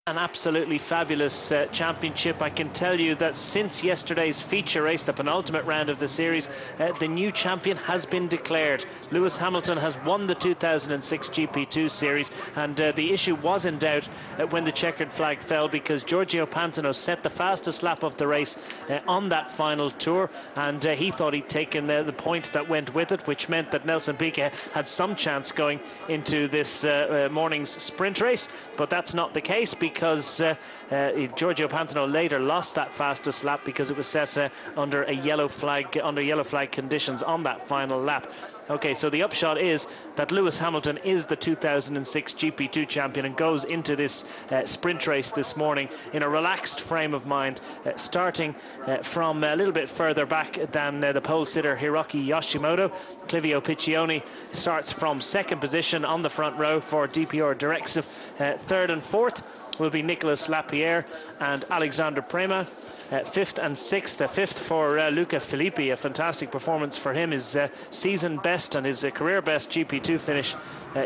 an absolutely fabulous championship. I can tell you that since yesterday's feature race, the penultimate round of the series, the new champion has been declared. Lewis Hamilton has won the 2006 GP2 series, and the issue was in doubt when the checkered flag fell, because Giorgio Pantano set the fastest lap of the race on that final tour, and he thought he'd taken the point that went with it, which meant that Nelson Piquet had some chance going into this morning's sprint race. But that's not the case, because Giorgio Pantano later lost that fastest lap because it was set under yellow flag conditions on that final lap. Okay, so the upshot is that Lewis Hamilton is the 2006 GP2 champion and goes into this sprint race this morning in a relaxed frame of mind, starting from a little bit further back than the pole sitter Hiroki Yoshimoto. Clivio Piccioni starts from second position on the front row for DPR Directive. Third and fourth will be Nicolas Lapierre and Alexander Prema. Fifth and sixth. Fifth for Luca Filippi. A fantastic performance for him. His season best and his career best GP2 finish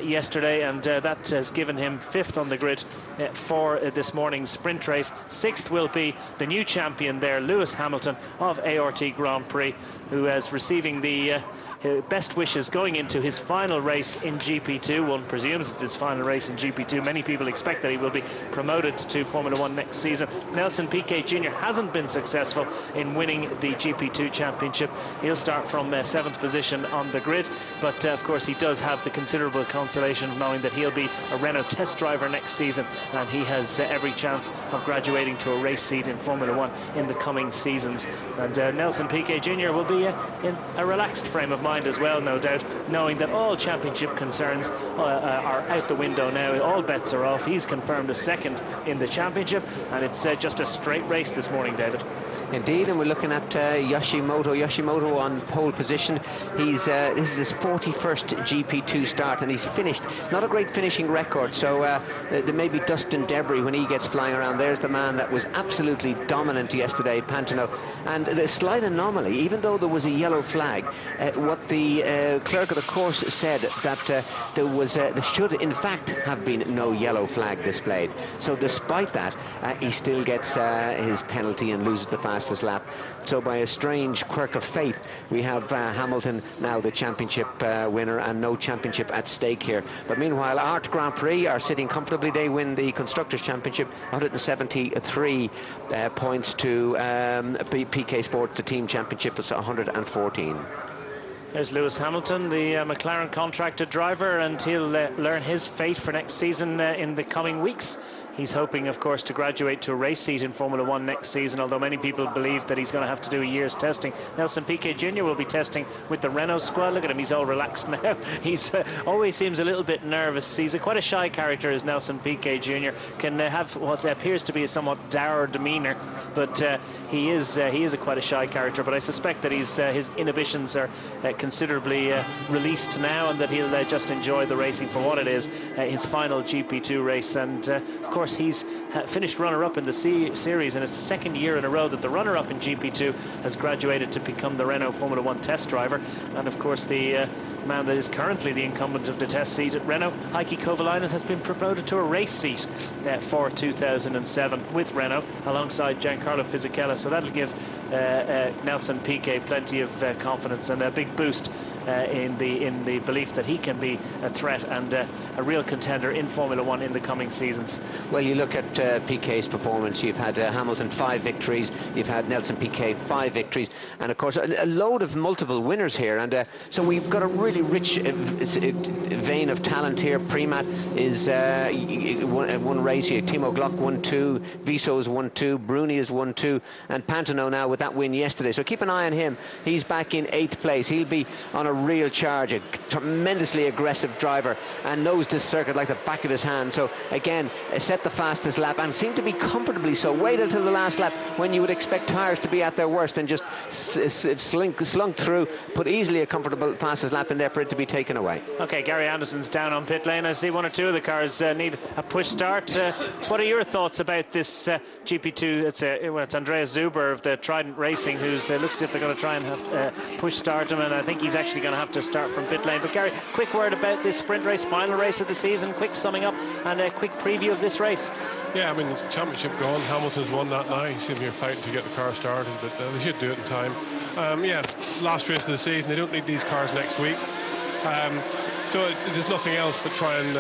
yesterday, and that has given him fifth on the grid for this morning's sprint race. Sixth will be the new champion there, Lewis Hamilton of ART Grand Prix, who is receiving the best wishes going into his final race in GP2. One presumes it's his final race in GP2. Many people expect that he will be promoted to Formula 1 next season. Nelson Piquet Jr. hasn't been successful in winning the GP2 championship. He'll start from seventh position on the grid, but of course he does have the considerable consolation of knowing that he'll be a Renault test driver next season, and he has every chance of graduating to a race seat in Formula 1 in the coming seasons. And Nelson Piquet Jr. will be in a relaxed frame of mind as well, no doubt, knowing that all championship concerns are out the window now. All bets are off. He's confirmed a second in the championship, and it's just a straight race this morning, David. Indeed, and we're looking at Yoshimoto on pole position. He's this is his 41st GP2 start, and he's finished. Not a great finishing record, so there may be dust and debris when he gets flying around. There's the man that was absolutely dominant yesterday, Pantano. And the slight anomaly, even though there was a yellow flag, what the clerk of the course said that there should in fact have been no yellow flag displayed. So despite that, he still gets his penalty and loses the fastest lap. So by a strange quirk of fate, we have Hamilton now the championship winner, and no championship at stake here. But meanwhile, Art Grand Prix are sitting comfortably. They win the Constructors' Championship, 173 points to PK Sports. The team championship was 114. There's Lewis Hamilton, the McLaren contracted driver, and he'll learn his fate for next season in the coming weeks. He's hoping, of course, to graduate to a race seat in Formula 1 next season, although many people believe that he's going to have to do a year's testing. Nelson Piquet Jr. will be testing with the Renault squad. Look at him, he's all relaxed now. He's always seems a little bit nervous. He's quite a shy character, as Nelson Piquet Jr. Can have what appears to be a somewhat dour demeanour, but he is quite a shy character. But I suspect that his inhibitions are considerably released now, and that he'll just enjoy the racing for what it is, his final GP2 race. And of course, he's finished runner-up in the series, and it's the second year in a row that the runner-up in GP2 has graduated to become the Renault Formula 1 test driver. And of course, the man that is currently the incumbent of the test seat at Renault, Heikki Kovalainen, has been promoted to a race seat for 2007 with Renault alongside Giancarlo Fisichella. So that'll give Nelson Piquet plenty of confidence and a big boost in the belief that he can be a threat and a real contender in Formula 1 in the coming seasons. Well, you look at Piquet's performance. You've had Hamilton 5 victories, you've had Nelson Piquet 5 victories, and of course a load of multiple winners here, and so we've got a really rich vein of talent here. Primat is one race here, Timo Glock won 2, Viso has won 2, Bruni has won 2, and Pantano now with that win yesterday. So keep an eye on him. He's back in 8th place. He'll be on a real charge, a tremendously aggressive driver, and knows this circuit like the back of his hand. So again, set the fastest lap and seemed to be comfortably so. Wait until the last lap when you would expect tyres to be at their worst, and just slunk through, put easily a comfortable fastest lap in there for it to be taken away. Okay, Gary Anderson's down on pit lane. I see one or two of the cars need a push start. What are your thoughts about this GP2? It's Andreas Zuber of the Trident Racing, who's looks as if they're going to try and have push start him, and I think he's actually going to have to start from pit lane. But Gary, quick word about this sprint race, final race of the season, quick summing up and a quick preview of this race. Yeah, I mean, the championship gone. Hamilton's won that now. He's sitting here fighting to get the car started, but they should do it in time. Yeah, last race of the season. They don't need these cars next week. So there's nothing else but try and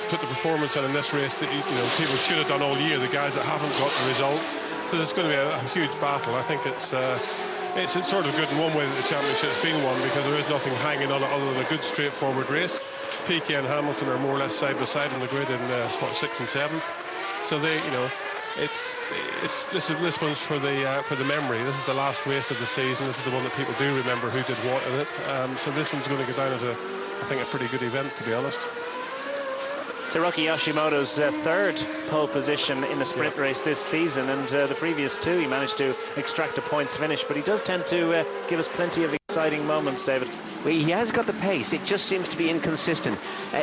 put the performance in this race that people should have done all year, the guys that haven't got the result. So there's going to be a huge battle. I think it's sort of good in one way that the championship's been won, because there is nothing hanging on it other than a good straightforward race. Piquet and Hamilton are more or less side by side on the grid in 6th and 7th. So they, this one's for the memory. This is the last race of the season. This is the one that people do remember who did what in it. So this one's going to go down as I think, a pretty good event, to be honest. Hiroki Yoshimoto's third pole position in the sprint race this season, and the previous two he managed to extract a points finish, but he does tend to give us plenty of exciting moments, David. Well, he has got the pace. It just seems to be inconsistent.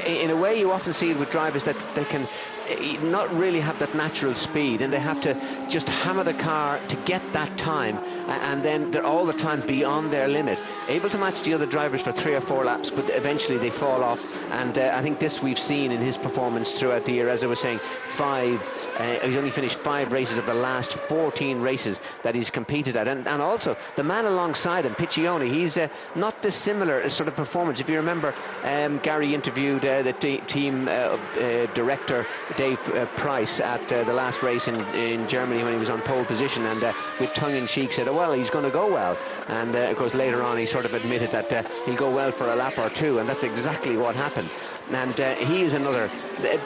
In a way, you often see it with drivers that they can not really have that natural speed, and they have to just hammer the car to get that time, and then they're all the time beyond their limit, able to match the other drivers for 3 or 4 laps, but eventually they fall off. And I think this we've seen in his performance throughout the year. As I was saying, he's only finished 5 races of the last 14 races that he's competed at, and also the man alongside him, Piccioni, he's not dissimilar sort of performance. If you remember, Gary interviewed the team director Dave Price at the last race in Germany when he was on pole position, and with tongue-in-cheek said, oh, well, he's going to go well. And of course later on he sort of admitted that he'll go well for a lap or two, and that's exactly what happened. And he is a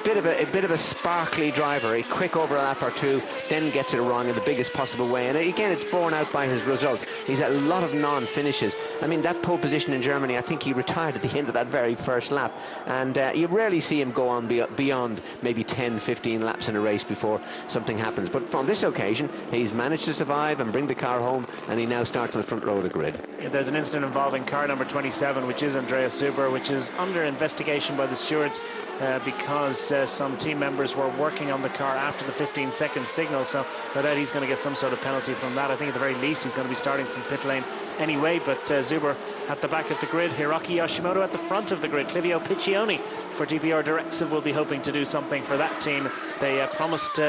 bit of a sparkly driver, a quick over a lap or two, then gets it wrong in the biggest possible way. And again, it's borne out by his results. He's had a lot of non-finishes. I mean, that pole position in Germany, I think he retired at the end of that very first lap. And you rarely see him go on beyond maybe 10, 15 laps in a race before something happens. But on this occasion, he's managed to survive and bring the car home, and he now starts on the front row of the grid. Yeah, there's an incident involving car number 27, which is Andreas Zuber, which is under investigation by the stewards because some team members were working on the car after the 15-second signal, so no doubt he's going to get some sort of penalty from that. I think at the very least he's going to be starting from pit lane anyway. But Zuber at the back of the grid, Hiroki Yoshimoto at the front of the grid. Clivio Piccioni for GPR Directive will be hoping to do something for that team. They promised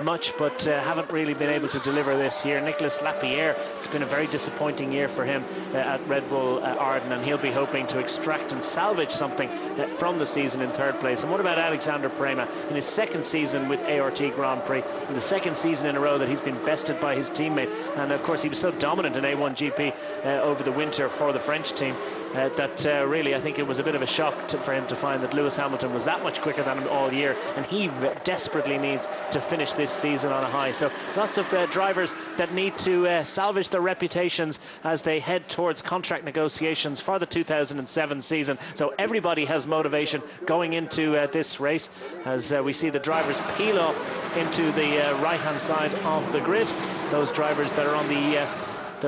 much, but haven't really been able to deliver this year. Nicolas Lapierre, it's been a very disappointing year for him at Red Bull Arden, and he'll be hoping to extract and salvage something from the season in 3rd place. And what about Alexander Prema in his 2nd season with ART Grand Prix, and the 2nd season in a row that he's been bested by his teammate? And of course he was so dominant in A1GP over the winter for the French team that really I think it was a bit of a shock for him to find that Lewis Hamilton was that much quicker than him all year, and he desperately needs to finish this season on a high. So lots of drivers that need to salvage their reputations as they head towards contract negotiations for the 2007 season. So everybody has motivation going into this race, as we see the drivers peel off into the right hand side of the grid. Those drivers that are on the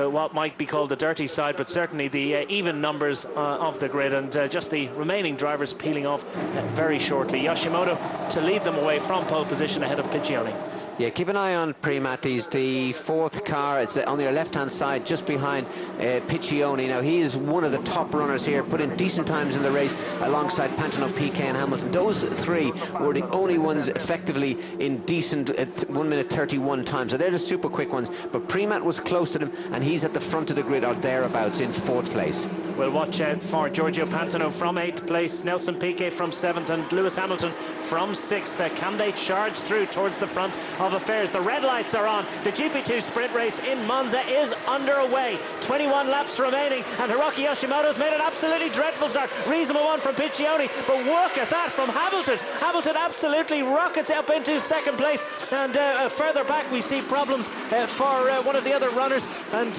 what might be called the dirty side, but certainly the even numbers of the grid, and just the remaining drivers peeling off very shortly. Yoshimoto to lead them away from pole position ahead of Piccioni. Yeah, keep an eye on Primat. He's the 4th car. It's on your left-hand side, just behind Piccioni. Now, he is one of the top runners here, put in decent times in the race alongside Pantano, Piquet and Hamilton. Those 3 were the only ones effectively in decent 1 minute 31 time. So they're the super quick ones. But Primat was close to them, and he's at the front of the grid or thereabouts in 4th place. We'll watch out for Giorgio Pantano from 8th place, Nelson Piquet from 7th, and Lewis Hamilton from 6th. Can they charge through towards the front of affairs? The red lights are on. The GP2 sprint race in Monza is underway. 21 laps remaining, and Hiroki Yoshimoto's made an absolutely dreadful start. Reasonable one from Piccioni, but look at that from Hamilton. Hamilton absolutely rockets up into 2nd place, and further back we see problems for one of the other runners, and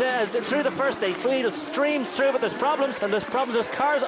through the first they field streams through, but there's problems, and there's cars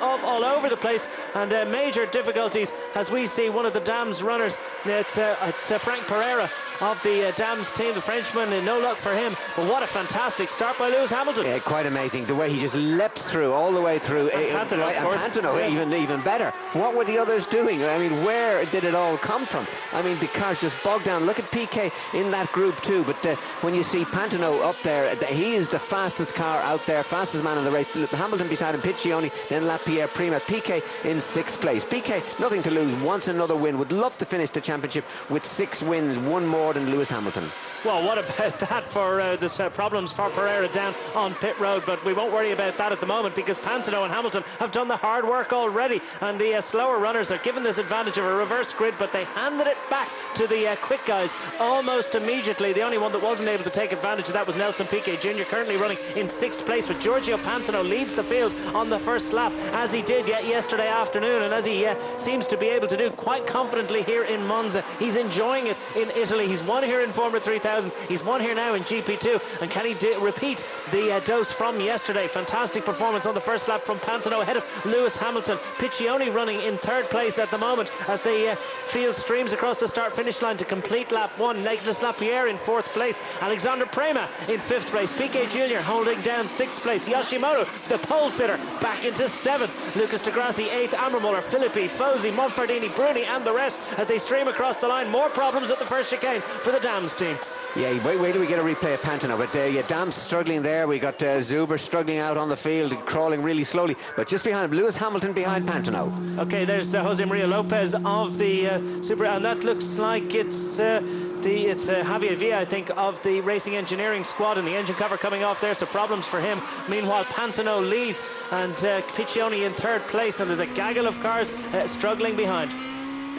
all over the place, and major difficulties as we see one of the Dam's runners. It's Frank Pereira Pereira of the Dams team, the Frenchman, no luck for him. But what a fantastic start by Lewis Hamilton. Yeah, quite amazing. The way he just leapt through, all the way through. And Pantano, even better. What were the others doing? I mean, where did it all come from? I mean, the cars just bogged down. Look at PK in that group too. But when you see Pantano up there, he is the fastest car out there, fastest man in the race. Hamilton beside him, Piccioni, then Lapierre, Prima. PK in 6th place. PK, nothing to lose, wants another win, would love to finish the championship with 6 wins, one more than Lewis Hamilton. Well, what about that for the problems for Pereira down on pit road? But we won't worry about that at the moment, because Pantano and Hamilton have done the hard work already, and the slower runners are given this advantage of a reverse grid, but they handed it back to the quick guys almost immediately. The only one that wasn't able to take advantage of that was Nelson Piquet Jr., currently running in 6th place, but Giorgio Pantano leads the field on the first lap, as he did yesterday afternoon, and as he seems to be able to do quite confidently here in Monza. He's enjoying it in Italy. He's won here in Formula 3000. He's won here now in GP2, and can he repeat the dose from yesterday? Fantastic performance on the first lap from Pantano ahead of Lewis Hamilton. Piccioni running in 3rd place at the moment as the field streams across the start-finish line to complete lap 1. Nicolas Lapierre in 4th place. Alexander Prema in 5th place. Piquet Jr. holding down 6th place. Yoshimoto, the pole sitter, back into 7th. Lucas de Grassi 8th. Ambermuller, Filippi, Fosi, Monfardini, Bruni and the rest as they stream across the line. More problems at the first chicane for the Dams team. Yeah, wait till we get a replay of Pantano. But yeah, Dams struggling there. We got Zuber struggling out on the field, crawling really slowly. But just behind him, Lewis Hamilton behind Pantano. Okay, there's Jose Maria Lopez of the Super, and that looks like it's Javier Villa, I think, of the Racing Engineering squad, and the engine cover coming off there, so problems for him. Meanwhile, Pantano leads, and Piccioni in 3rd place, and there's a gaggle of cars struggling behind.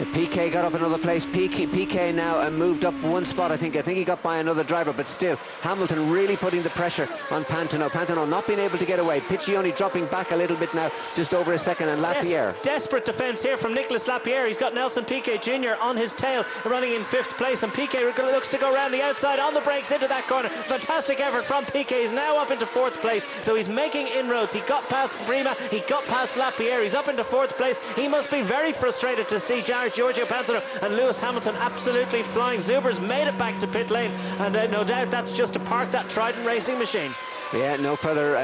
PK got up another place. PK now moved up 1 spot. I think he got by another driver, but still Hamilton really putting the pressure on Pantano. Pantano not being able to get away. Piccioni dropping back a little bit now, just over a second, and Lapierre. Desperate defence here from Nicolas Lapierre. He's got Nelson Piquet Jr. on his tail, running in 5th place, and Piquet looks to go around the outside on the brakes into that corner. Fantastic effort from Piquet. He's now up into 4th place, so he's making inroads. He got past Prima, he got past Lapierre. He's up into 4th place. He must be very frustrated to see Giorgio Pantano and Lewis Hamilton absolutely flying. Zuber's made it back to pit lane, and no doubt that's just to park that Trident racing machine. Yeah, no further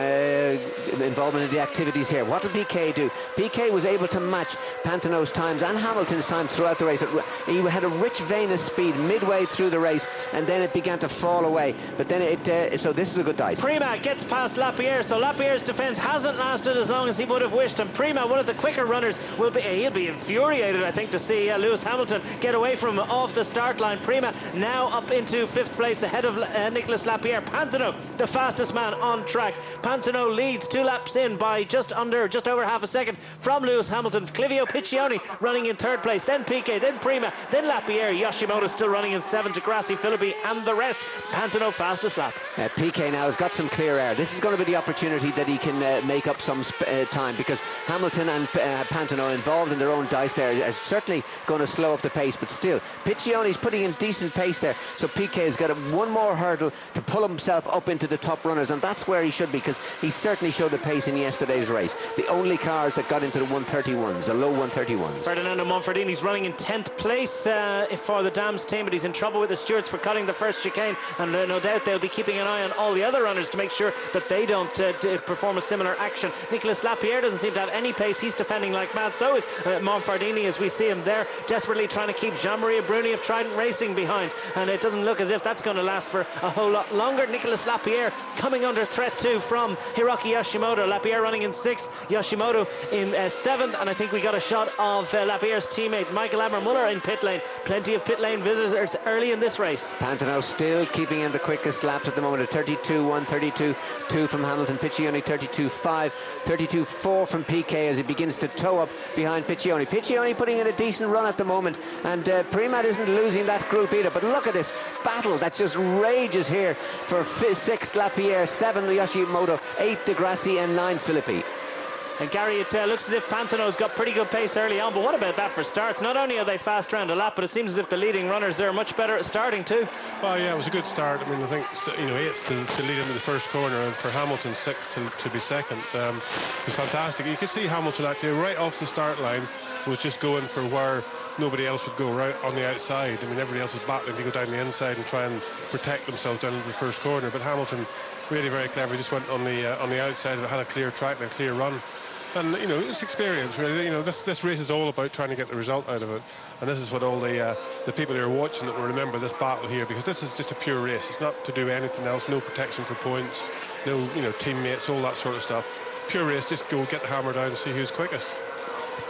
involvement in the activities here. What did PK do? PK was able to match Pantano's times and Hamilton's times throughout the race. He had a rich vein of speed midway through the race, and then it began to fall away. But then so this is a good dice. Prima gets past Lapierre, so Lapierre's defence hasn't lasted as long as he would have wished, and Prima, one of the quicker runners, he'll be infuriated, I think, to see Lewis Hamilton get away from him off the start line. Prima now up into 5th place ahead of Nicolas Lapierre. Pantano, the fastest man on track. Pantano leads 2 laps in by just over half a second from Lewis Hamilton. Clivio Piccioni running in 3rd place, then Piquet, then Prima, then Lapierre. Yoshimoto still running in 7th, de Grassi, Filippi and the rest. Pantano fastest lap. Piquet now has got some clear air. This is going to be the opportunity that he can make up some time, because Hamilton and Pantano involved in their own dice there are certainly going to slow up the pace, but still Piccioni's putting in decent pace there, so Piquet has got one more hurdle to pull himself up into the top runners, and that's where he should be, because he certainly showed the pace in yesterday's race. The only cars that got into the 131s, the low 131s. Ferdinando Monfardini's running in 10th place for the Dams team, but he's in trouble with the stewards for cutting the first chicane, and no doubt they'll be keeping an eye on all the other runners to make sure that they don't perform a similar action. Nicolas Lapierre doesn't seem to have any pace. He's defending like mad. So is Monfardini, as we see him there desperately trying to keep Jean-Marie Bruni of Trident Racing behind, and it doesn't look as if that's going to last for a whole lot longer. Nicolas Lapierre coming under threat too from Hiroki Yoshimoto. Lapierre running in 6th, Yoshimoto in 7th, and I think we got a shot of Lapierre's teammate Michael Ammermuller in pit lane. Plenty of pit lane visitors early in this race. Pantano still keeping in the quickest laps at the moment, at 32.1, 32.2 from Hamilton. Piccioni 32.5, 32.4 from PK as he begins to tow up behind Piccioni. Piccioni putting in a decent run at the moment, and Prima isn't losing that group either. But look at this battle that just rages here for 6th Lapierre, 7th Yoshimoto, 8th de Grassi and 9th Filippi. And Gary, it looks as if Pantano's got pretty good pace early on, but what about that for starts? Not only are they fast round a lap, but it seems as if the leading runners are much better at starting too. Well, yeah, it was a good start. I mean, I think 8th to lead into the first corner, and for Hamilton 6th to be 2nd. It was fantastic. You could see Hamilton actually right off the start line was just going for where nobody else would go, right on the outside. I mean, everybody else is battling to go down the inside and try and protect themselves down into the first corner. But Hamilton, really very clever, he just went on the outside, had a clear track and a clear run. And, you know, it's experience, really. You know, this race is all about trying to get the result out of it. And this is what all the people who are watching it will remember, this battle here, because this is just a pure race. It's not to do anything else, no protection for points, no, you know, teammates, all that sort of stuff. Pure race, just go get the hammer down and see who's quickest.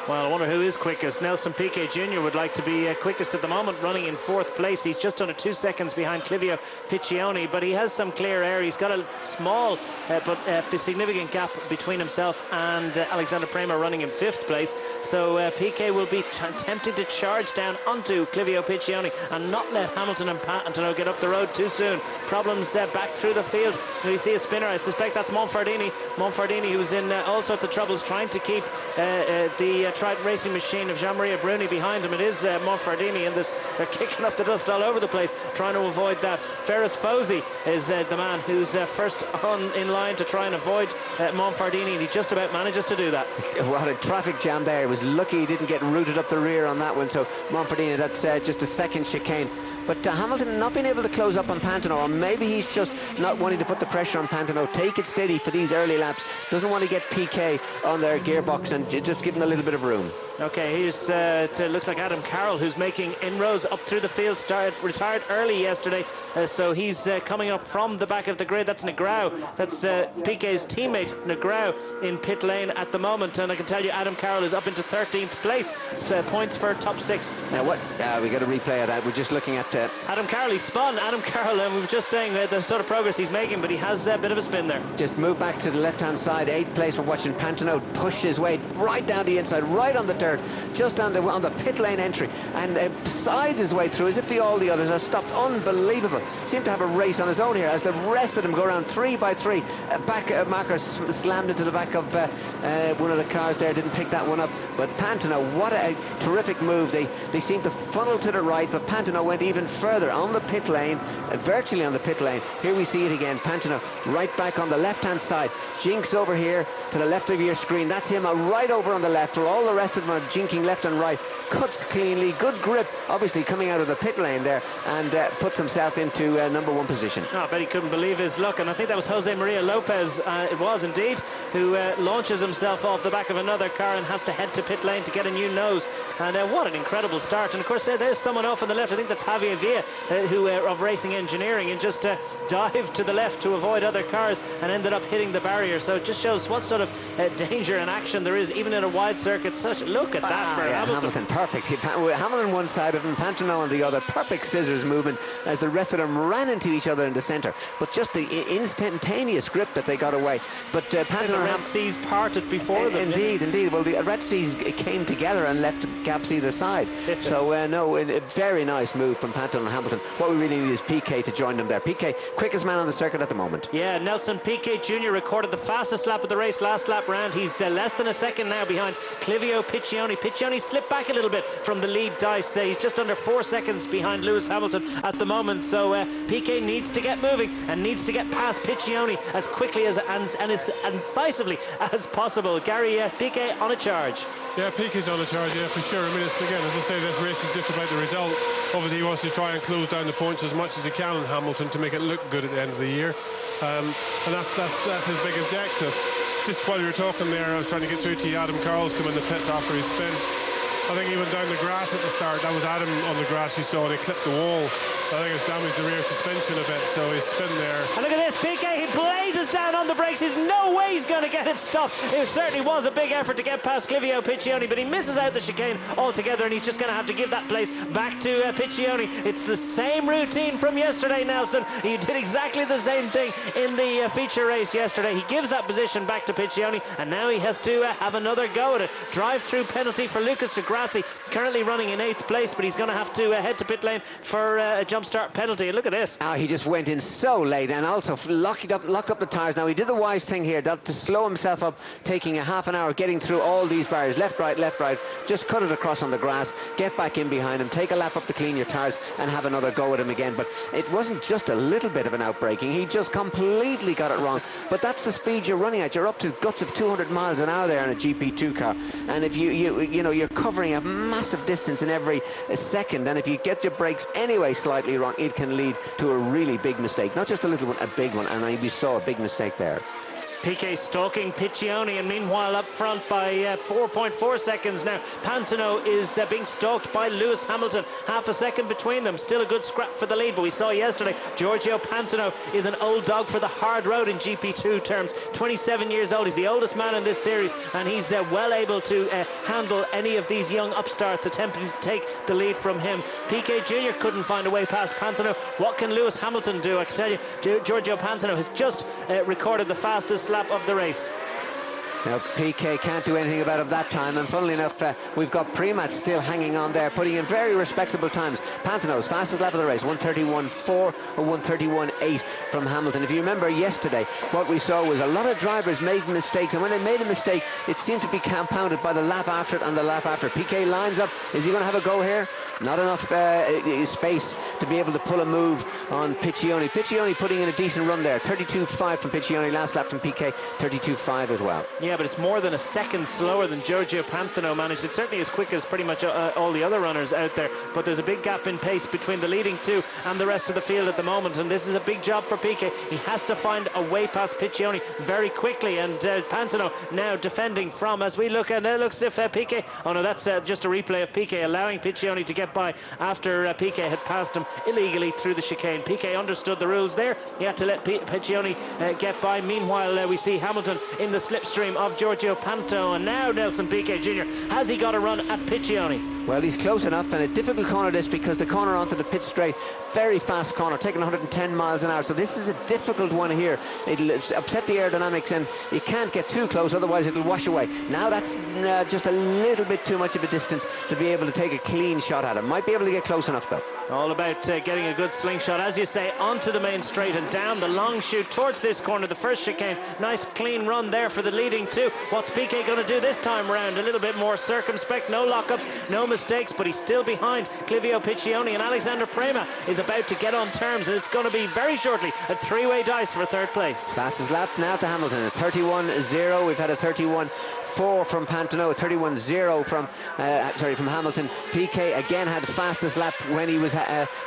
Well, I wonder who is quickest. Nelson Piquet Jr. would like to be quickest at the moment, running in 4th place. He's just under 2 seconds behind Clivio Piccioni, but he has some clear air. He's got a small but significant gap between himself and Alexander Prema, running in 5th place. So Piquet will be attempting to charge down onto Clivio Piccioni and not let Hamilton and Pantano get up the road too soon. Problems back through the field. We see a spinner. I suspect that's Monfardini. Monfardini, who's in all sorts of troubles trying to keep the Triton racing machine of Jean-Maria Bruni behind him. It is Monfardini, and they're kicking up the dust all over the place trying to avoid that. Ferris Fosi is the man who's first in line to try and avoid Monfardini, and he just about manages to do that. What a traffic jam there. He was lucky he didn't get rooted up the rear on that one. So Monfardini, that's just a second chicane. But Hamilton not being able to close up on Pantano, or maybe he's just not wanting to put the pressure on Pantano. Take it steady for these early laps. Doesn't want to get PK on their gearbox and just give them a little bit of room. Okay, here's looks like Adam Carroll, who's making inroads up through the field. Retired early yesterday, so he's coming up from the back of the grid. That's Negrão. That's Piquet's teammate Negrão in pit lane at the moment, and I can tell you Adam Carroll is up into 13th place. So, points for top 6. Now what? We got a replay of that. We're just looking at Adam Carroll. He spun. Adam Carroll, and we were just saying the sort of progress he's making, but he has a bit of a spin there. Just move back to the left-hand side. 8th place. We're watching Pantano push his way right down the inside, right on the dirt, just on the pit lane entry, and sides his way through as if all the others are stopped. Unbelievable. Seemed to have a race on his own here as the rest of them go around 3 by 3. Back marker slammed into the back of one of the cars there, didn't pick that one up. But Pantano, what a terrific move. They seem to funnel to the right, but Pantano went even further on the pit lane, virtually on the pit lane. Here we see it again. Pantano right back on the left-hand side. Jinx over here to the left of your screen. That's him right over on the left, where all the rest of them are jinking left and right. Cuts cleanly, good grip, obviously coming out of the pit lane there, and puts himself into number 1 position. Oh, I bet he couldn't believe his luck, and I think that was Jose Maria Lopez, it was indeed, who launches himself off the back of another car and has to head to pit lane to get a new nose. And what an incredible start. And of course there's someone off on the left, I think that's Javier Villa, who of Racing Engineering, and just dived to the left to avoid other cars and ended up hitting the barrier. So it just shows what sort of danger and action there is even in a wide circuit. Look at that for Hamilton. Perfect. Hamilton one side of him, Pantano on the other. Perfect scissors movement as the rest of them ran into each other in the centre. But just the instantaneous grip that they got away. But Pantano... The Red Seas parted before them. Indeed. Well, the Red Seas came together and left gaps either side. So, no, a very nice move from Pantano and Hamilton. What we really need is Piquet to join them there. Piquet, quickest man on the circuit at the moment. Yeah, Nelson Piquet Jr. recorded the fastest lap of the race last lap round. He's less than a second now behind Clivio Piccioni. Piccioni slipped back a little bit from the lead dice. He's just under 4 seconds behind Lewis Hamilton at the moment. So Piquet needs to get moving and needs to get past Piccioni as quickly and as incisively as possible. Gary, Piquet on a charge. Yeah, Piquet's on a charge, yeah, for sure. I mean, it's, again, as I say, this race is just about the result. Obviously, he wants to try and close down the points as much as he can in Hamilton to make it look good at the end of the year. And that's his big objective. Just while you were talking there, I was trying to get through to you. Adam Carroll's come in the pits after his spin. I think he went down the grass at the start. That was Adam on the grass you saw, and he clipped the wall. I think it's damaged the rear suspension a bit, so he's spin there. And look at this, Piquet, he blazes down on the brakes. There's no way he's going to get it stopped. It certainly was a big effort to get past Clivio Piccioni, but he misses out the chicane altogether, and he's just going to have to give that place back to Piccioni. It's the same routine from yesterday, Nelson. He did exactly the same thing in the feature race yesterday. He gives that position back to Piccioni, and now he has to have another go at it. Drive-through penalty for Lucas de Grassi, currently running in 8th place, but he's going to have to head to pit lane for a jump start penalty. And look at this. Now he just went in so late, and also locked up the tyres. Now he did the wise thing here, that to slow himself up, taking a half an hour, getting through all these barriers, left, right, just cut it across on the grass, get back in behind him, take a lap up to clean your tyres, and have another go at him again. But it wasn't just a little bit of an outbreaking, he just completely got it wrong. But that's the speed you're running at. You're up to guts of 200 miles an hour there in a GP2 car, and if you know you're covering a massive distance in every second, and if you get your brakes anyway slightly wrong, it can lead to a really big mistake. Not just a little one, a big one, and we saw a big mistake there. Piquet stalking Piccioni, and meanwhile up front by 4.4 seconds now, Pantano is being stalked by Lewis Hamilton. Half a second between them. Still a good scrap for the lead, but we saw yesterday Giorgio Pantano is an old dog for the hard road in GP2 terms. 27 years old. He's the oldest man in this series, and he's well able to handle any of these young upstarts attempting to take the lead from him. Piquet Jr. couldn't find a way past Pantano. What can Lewis Hamilton do? I can tell you, Giorgio Pantano has just recorded the fastest lap of the race. Now Piquet can't do anything about it that time, and funnily enough we've got Prematt still hanging on there, putting in very respectable times. Pantano's fastest lap of the race, 1:31.4 or 1:31.8 from Hamilton. If you remember yesterday, what we saw was a lot of drivers made mistakes, and when they made a mistake it seemed to be compounded by the lap after it and the lap after. Piquet lines up. Is he going to have a go here? Not enough space to be able to pull a move on Piccioni. Piccioni putting in a decent run there. 32.5 from Piccioni, last lap from Piquet, 32.5 as well. Yeah, but it's more than a second slower than Giorgio Pantano managed. It's certainly as quick as pretty much all the other runners out there, but there's a big gap in pace between the leading two and the rest of the field at the moment, and this is a big job for Piquet. He has to find a way past Piccioni very quickly, and Pantano now defending from, as we look, and it looks as if Piquet, oh no, that's just a replay of Piquet allowing Piccioni to get by after Piquet had passed him illegally through the chicane. Piquet understood the rules there. He had to let Piccioni get by. Meanwhile, we see Hamilton in the slipstream of Giorgio Pantano, and now Nelson Piquet Jr. has he got a run at Piccioni? Well, he's close enough, and a difficult corner this, because the corner onto the pit straight, very fast corner, taking 110 miles an hour, so this is a difficult one here. It'll upset the aerodynamics, and you can't get too close, otherwise it'll wash away. Now that's just a little bit too much of a distance to be able to take a clean shot at him. Might be able to get close enough though. All about getting a good slingshot, as you say, onto the main straight and down the long chute towards this corner, the first chicane. Nice clean run there for the leading two. What's Piquet going to do this time round? A little bit more circumspect, no lockups, no mistakes, but he's still behind Clivio Piccioni, and Alexander Prema is about to get on terms, and it's going to be very shortly a three-way dice for third place. Fastest lap now to Hamilton, a 31.0. We've had a 31.4 from Pantano, 31.0 from Hamilton. Piquet again had the fastest lap when he was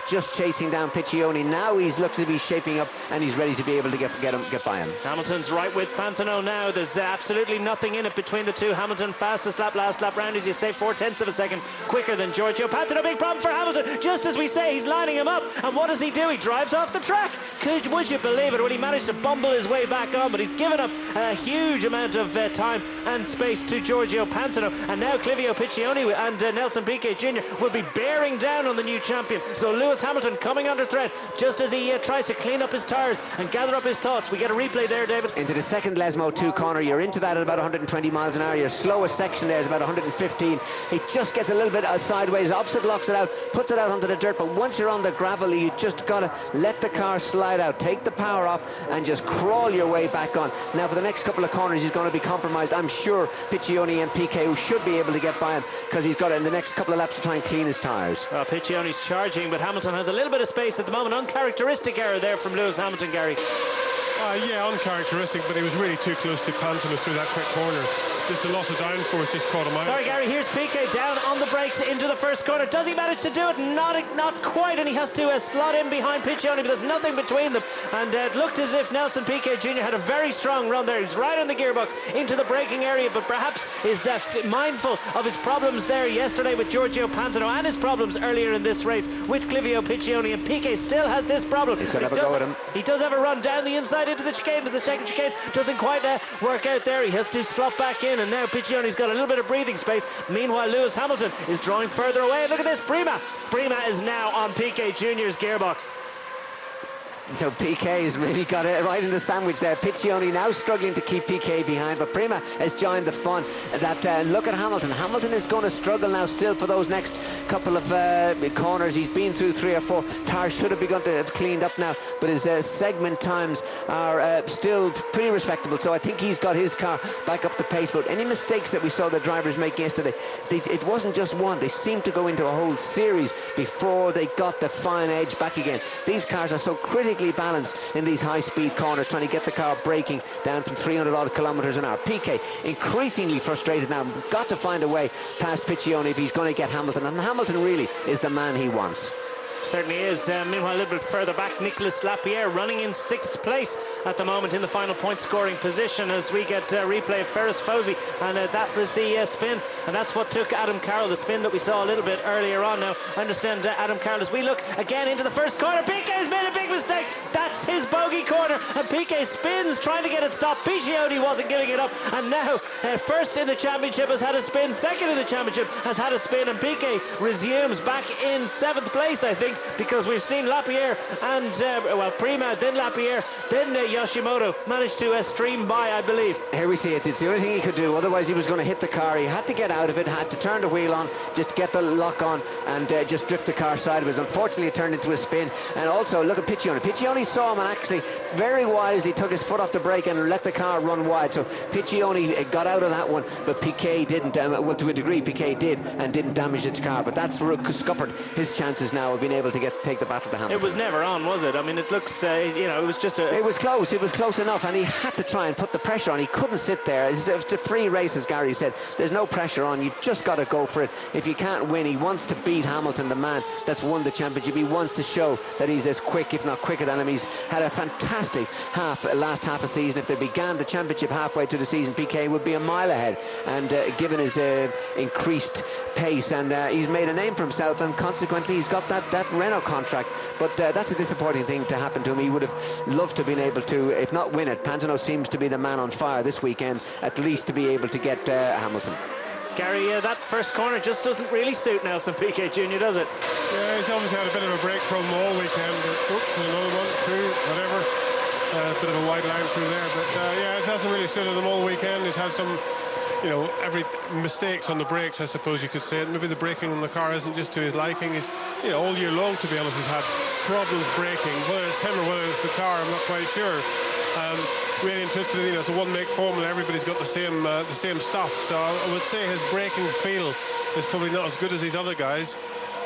just chasing down Piccioni. Now he looks to be shaping up, and he's ready to be able to get by him. Hamilton's right with Pantano now. There's absolutely nothing in it between the two. Hamilton fastest lap, last lap round, as you say, 0.4 of a second quicker than Giorgio Pantano. Big problem for Hamilton. Just as we say, he's lining him up, and what does he do? He drives off the track. Would you believe it? Well, he managed to bumble his way back on, but he's given up a huge amount of time and space to Giorgio Pantano, and now Clivio Piccioni and Nelson Piquet Jr. will be bearing down on the new champion. So Lewis Hamilton coming under threat just as he tries to clean up his tyres and gather up his thoughts. We get a replay there, David. Into the second Lesmo 2 corner. You're into that at about 120 miles an hour. Your slowest section there is about 115. He just gets a little bit sideways, opposite locks it out, puts it out onto the dirt, but once you're on the gravel, you just got to let the car slide out, take the power off, and just crawl your way back on. Now for the next couple of corners he's going to be compromised. I'm sure Piccioni and Piquet, who should be able to get by him, because he's got it in the next couple of laps to try and clean his tyres. Well, Piccioni's charging, but Hamilton has a little bit of space at the moment. Uncharacteristic error there from Lewis Hamilton, Gary. Yeah, uncharacteristic, but he was really too close to Pantano through that quick corner. Just the loss of downforce just caught him out. Sorry, Gary, here's Piquet down on the brakes into the first corner. Does he manage to do it? Not quite, and he has to slot in behind Piccioni, but there's nothing between them. And it looked as if Nelson Piquet Jr. had a very strong run there. He's right on the gearbox into the braking area, but perhaps is mindful of his problems there yesterday with Giorgio Pantano, and his problems earlier in this race with Clivio Piccioni. And Piquet still has this problem. He's going to have a go at him. He does have a run down the inside into the chicane, but the second chicane doesn't quite work out there. He has to slot back in, and now Piccioni's got a little bit of breathing space. Meanwhile, Lewis Hamilton is drawing further away. Look at this, Prema is now on Piquet Jr.'s gearbox. So Piquet has really got it right in the sandwich there. Piccioni now struggling to keep Piquet behind, but Prima has joined the fun. Look at Hamilton. Hamilton is going to struggle now still for those next couple of corners. He's been through 3 or 4. Tar should have begun to have cleaned up now, but his segment times are still pretty respectable. So I think he's got his car back up to pace. But any mistakes that we saw the drivers make yesterday, it wasn't just one. They seemed to go into a whole series before they got the fine edge back again. These cars are so critically balanced in these high-speed corners, trying to get the car braking down from 300 odd kilometers an hour. Piquet increasingly frustrated now, got to find a way past Piccioni if he's going to get Hamilton, and Hamilton really is the man he wants. Certainly is. Meanwhile, a little bit further back, Nicolas Lapierre running in 6th place at the moment in the final point scoring position as we get replay of Ferris Fosi, and that was the spin, and that's what took Adam Carroll, the spin that we saw a little bit earlier on. Now I understand Adam Carroll, as we look again into the first corner, Piquet's made a big mistake. That's his bogey corner, and Piquet spins trying to get it stopped. Piccioni wasn't giving it up, and now first in the championship has had a spin, second in the championship has had a spin, and Piquet resumes back in 7th place, I think, because we've seen Lapierre and Prima, then Lapierre, then Yoshimoto managed to stream by, I believe. Here we see it. It's the only thing he could do, otherwise he was going to hit the car. He had to get out of it, had to turn the wheel on, just get the lock on and just drift the car sideways. Unfortunately it turned into a spin. And also look at Piccioni. Piccioni saw him and actually very wisely took his foot off the brake and let the car run wide. So Piccioni got out of that one, but Piquet didn't. Well, to a degree Piquet did, and didn't damage its car, but that's scuppered his chances now of being able to take the battle to Hamilton. It was never on, was it? I mean, it looks, it was just a... It was close enough, and he had to try and put the pressure on. He couldn't sit there. It was a free race, as Gary said. There's no pressure on. You've just got to go for it. If you can't win, he wants to beat Hamilton, the man that's won the championship. He wants to show that he's as quick, if not quicker than him. He's had a fantastic last half a season. If they began the championship halfway through the season, Piquet would be a mile ahead, and given his increased pace, and he's made a name for himself, and consequently he's got that Renault contract. But that's a disappointing thing to happen to him. He would have loved to have been able to, if not win it. Pantano seems to be the man on fire this weekend, at least to be able to get Hamilton. Gary, that first corner just doesn't really suit Nelson Piquet Jr., does it? Yeah, he's obviously had a bit of a break problem all weekend. Oops, another one, through, whatever. A bit of a wide line through there, but yeah, it hasn't really suited him all weekend. He's had some, every mistakes on the brakes, I suppose you could say. Maybe the braking on the car isn't just to his liking. He's, all year long, to be honest, he's had problems braking. Whether it's him or whether it's the car, I'm not quite sure. Really interested, it's a one-make formula. Everybody's got the same stuff. So I would say his braking feel is probably not as good as these other guys.